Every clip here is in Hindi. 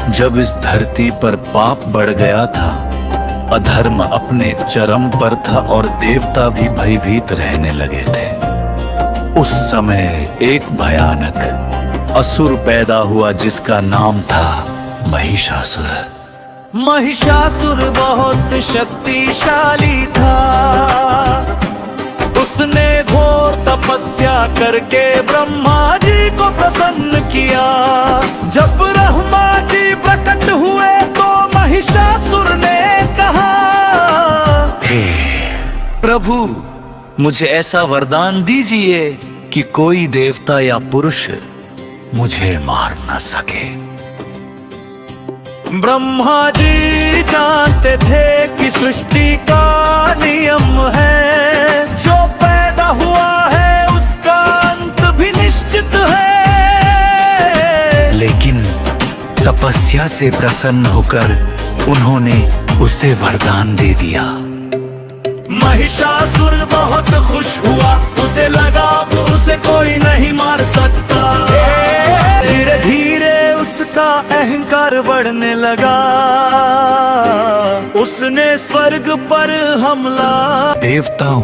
जब इस धरती पर पाप बढ़ गया था, अधर्म अपने चरम पर था और देवता भी भयभीत रहने लगे थे, उस समय एक भयानक असुर पैदा हुआ जिसका नाम था महिषासुर। महिषासुर बहुत शक्तिशाली था। उसने घोर तपस्या करके ब्रह्मा जी को प्रसन्न किया। जब ब्रह्मा जी प्रकट हुए तो महिषासुर ने कहा, हे प्रभु, मुझे ऐसा वरदान दीजिए कि कोई देवता या पुरुष मुझे मार न सके। ब्रह्मा जी जानते थे कि सृष्टि का नियम है, जो पैदा हुआ है उसका अंत भी निश्चित है। लेकिन तपस्या से प्रसन्न होकर उन्होंने उसे वरदान दे दिया। महिषासुर बहुत खुश हुआ, उसे लगा उसे कोई नहीं मार सकता। धीरे धीरे उसका अहंकार बढ़ने लगा। उसने स्वर्ग पर हमला। देवताओं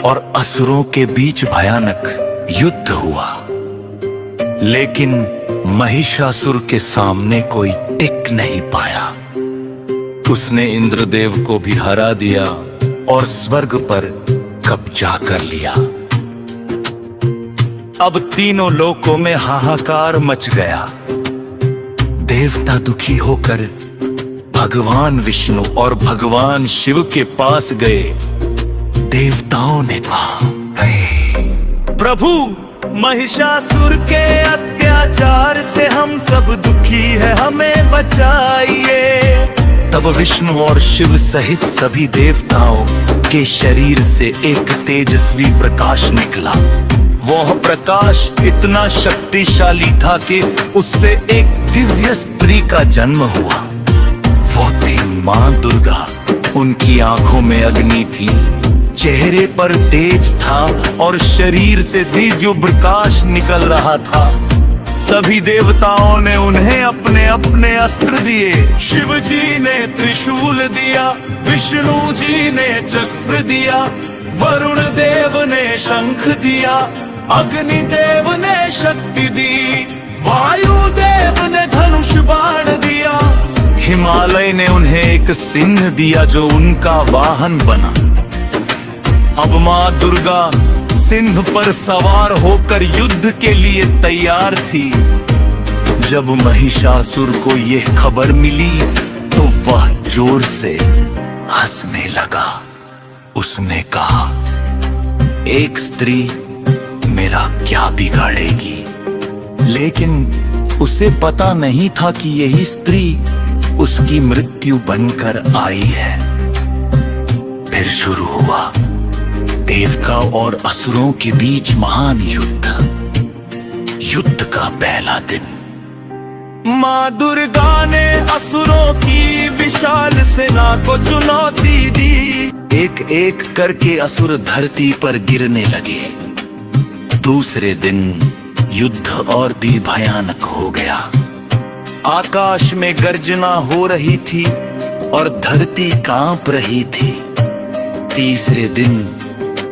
और असुरों के बीच भयानक युद्ध हुआ, लेकिन महिषासुर के सामने कोई टिक नहीं पाया। उसने इंद्रदेव को भी हरा दिया और स्वर्ग पर कब्जा कर लिया। अब तीनों लोकों में हाहाकार मच गया। देवता दुखी होकर भगवान विष्णु और भगवान शिव के पास गए। देवताओं ने कहा, प्रभु, महिषासुर के अत्याचार से हम सब दुखी है, हमें बचाइए। तब विष्णु और शिव सहित सभी देवताओं के शरीर से एक तेजस्वी प्रकाश निकला। वह प्रकाश इतना शक्तिशाली था कि उससे एक दिव्य स्त्री का जन्म हुआ। वो थी माँ दुर्गा। उनकी आंखों में अग्नि थी, चेहरे पर तेज था और शरीर से दिव्य प्रकाश निकल रहा था। सभी देवताओं ने उन्हें अपने अपने अस्त्र दिए। शिव जी ने त्रिशूल दिया, विष्णु जी ने चक्र दिया, वरुण देव ने शंख दिया, अग्नि देव ने शक्ति दी, वायु देव ने धनुष बाण दिया, हिमालय ने उन्हें एक सिंह दिया जो उनका वाहन बना। अब माँ दुर्गा सिंह पर सवार होकर युद्ध के लिए तैयार थी। जब महिषासुर को यह खबर मिली तो वह जोर से हंसने लगा। उसने कहा, एक स्त्री मेरा क्या बिगाड़ेगी? लेकिन उसे पता नहीं था कि यही स्त्री उसकी मृत्यु बनकर आई है। फिर शुरू हुआ देवता और असुरों के बीच महान युद्ध। युद्ध का पहला दिन माँ दुर्गा ने असुरों की विशाल सेना को चुनौती दी। एक एक करके असुर धरती पर गिरने लगे। दूसरे दिन युद्ध और भी भयानक हो गया। आकाश में गर्जना हो रही थी और धरती कांप रही थी। तीसरे दिन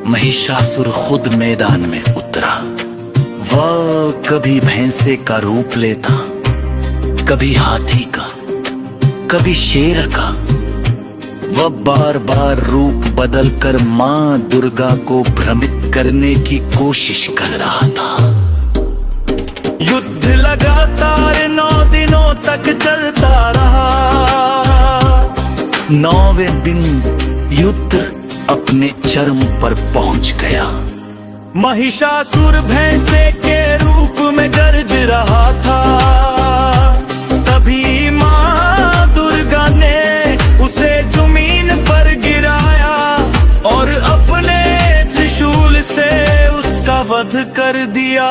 महिषासुर खुद मैदान में उतरा। वह कभी भैंसे का रूप लेता, कभी हाथी का, कभी शेर का। वह बार बार रूप बदलकर माँ दुर्गा को भ्रमित करने की कोशिश कर रहा था। युद्ध लगातार 9 दिनों तक चलता रहा। 9वें दिन युद्ध अपने चरम पर पहुंच गया। महिषासुर भैंसे के रूप में गरज रहा था। तभी माँ दुर्गा ने उसे जमीन पर गिराया और अपने त्रिशूल से उसका वध कर दिया।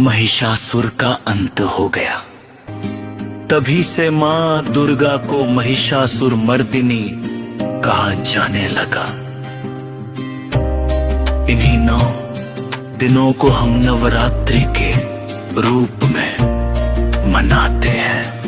महिषासुर का अंत हो गया। तभी से माँ दुर्गा को महिषासुर मर्दिनी कहा जाने लगा। इन्हीं 9 दिनों को हम नवरात्रि के रूप में मनाते हैं।